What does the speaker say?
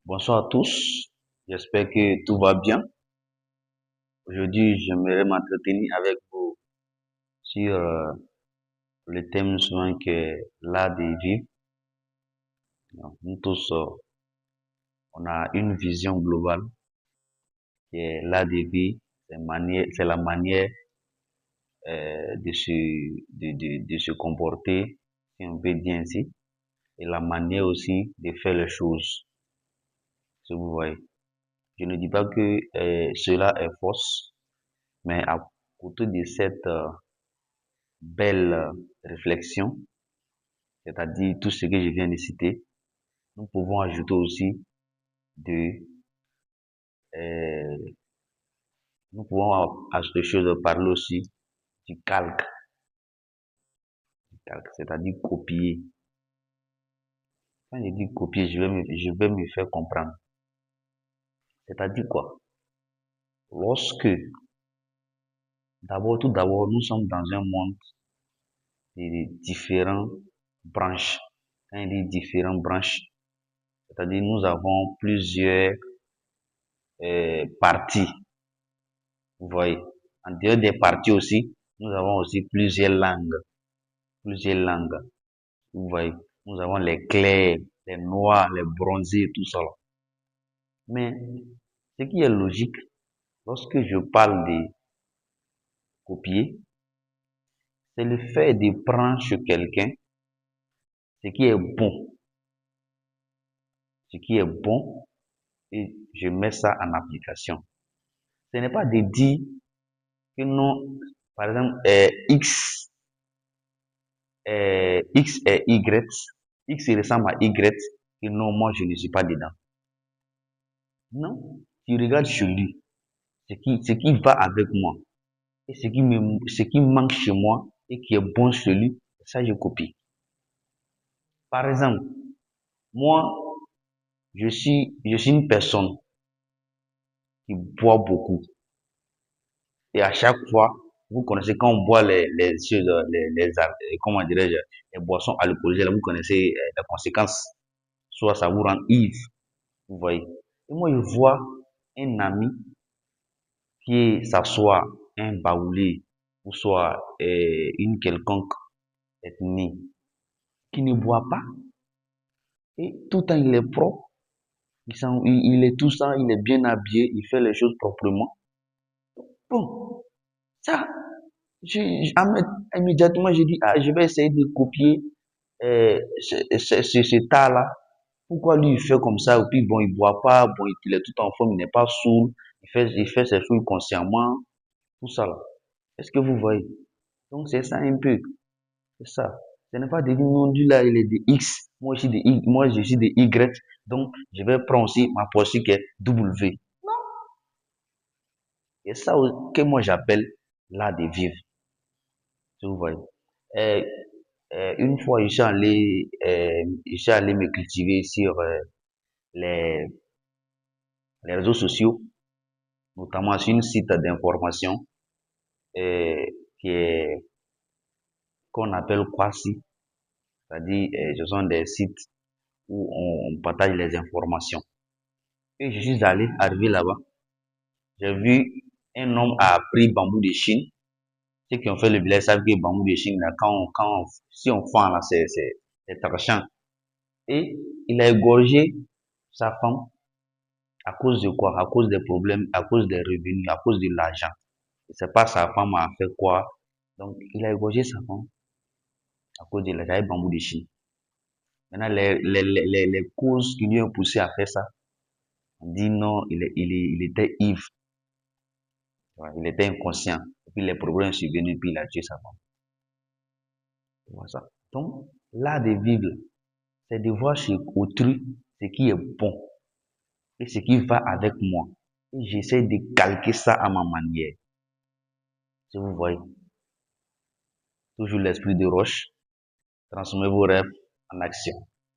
Bonsoir à tous, j'espère que tout va bien. Aujourd'hui, j'aimerais m'entretenir avec vous sur le thème suivant que est l'art de vivre. Donc, nous tous, on a une vision globale qui est l'art de vivre, c'est la manière de se comporter, si on peut dire ainsi, et la manière aussi de faire les choses, si vous voyez. Je ne dis pas que cela est fausse, mais à côté de cette belle réflexion, c'est-à-dire tout ce que je viens de citer, nous pouvons ajouter aussi de, euh, nous pouvons ajouter chose parler aussi du calque, c'est-à-dire copier. Quand je dis copier, je vais me faire comprendre. C'est-à-dire quoi? Lorsque, tout d'abord, nous sommes dans un monde de différentes branches. Quand je dis différentes branches, c'est-à-dire nous avons plusieurs parties. Vous voyez, en dehors des parties aussi, nous avons aussi plusieurs langues. Plusieurs langues. Vous voyez, nous avons les clairs, les noirs, les bronzés, tout ça. Mais ce qui est logique, lorsque je parle de copier, c'est le fait de prendre sur quelqu'un ce qui est bon, ce qui est bon, et je mets ça en application. Ce n'est pas de dire que non, par exemple, X et Y, X ressemble à Y, et non, moi je ne suis pas dedans. Non, tu regardes sur lui, ce qui va avec moi, et ce qui manque chez moi, et qui est bon chez lui, ça je copie. Par exemple, moi, je suis une personne qui boit beaucoup, et à chaque fois, vous connaissez quand on boit les choses, comment dirais-je, les boissons alcoolisées, vous connaissez les conséquences. Soit ça vous rend ivre, vous voyez. Et moi, je vois un ami qui s'assoit un baoulé, ou soit une quelconque ethnie, qui ne boit pas, et tout le temps il est propre, il est tout ça, il est bien habillé, il fait les choses proprement. Bon, ça, immédiatement, je dis, ah, je vais essayer de copier cet art-là. Pourquoi lui, il fait comme ça, et puis bon, il boit pas, bon, il est tout en forme, il n'est pas saoul, il fait ses choses consciemment, tout ça là. Est-ce que vous voyez? Donc, c'est ça un peu. C'est ça. Ce n'est pas de dire non, lui là, il est de X, moi je suis de Y, donc je vais prendre aussi ma portion qui est W. C'est ça que moi j'appelle l'art de vivre. Si vous voyez. Euh, une fois, je suis allé me cultiver sur les, les réseaux sociaux, notamment sur une site d'information euh, qui est qu'on appelle Kwasi, c'est-à-dire ce sont des sites où on partage les informations. Et je suis arrivé là-bas, j'ai vu un homme a pris bambou de Chine. Ceux qui ont fait le village savent que bambou de Chine, là, si on fend là, c'est tranchant. Et il a égorgé sa femme à cause de quoi? À cause des problèmes, à cause des revenus, à cause de l'argent. Je sais pas sa femme a fait quoi. Donc, il a égorgé sa femme à cause de l'argent avec bambou de Chine. Maintenant, les causes qui lui ont poussé à faire ça, on dit non, il était ivre, ouais, il était inconscient. Et puis les problèmes sont venus, puis il a tué sa femme. Voilà ça. Donc, l'art de vivre, c'est de voir chez autrui ce qui est bon et ce qui va avec moi. Et j'essaie de calquer ça à ma manière. Si vous voyez, toujours l'esprit de roche, transformez vos rêves en action.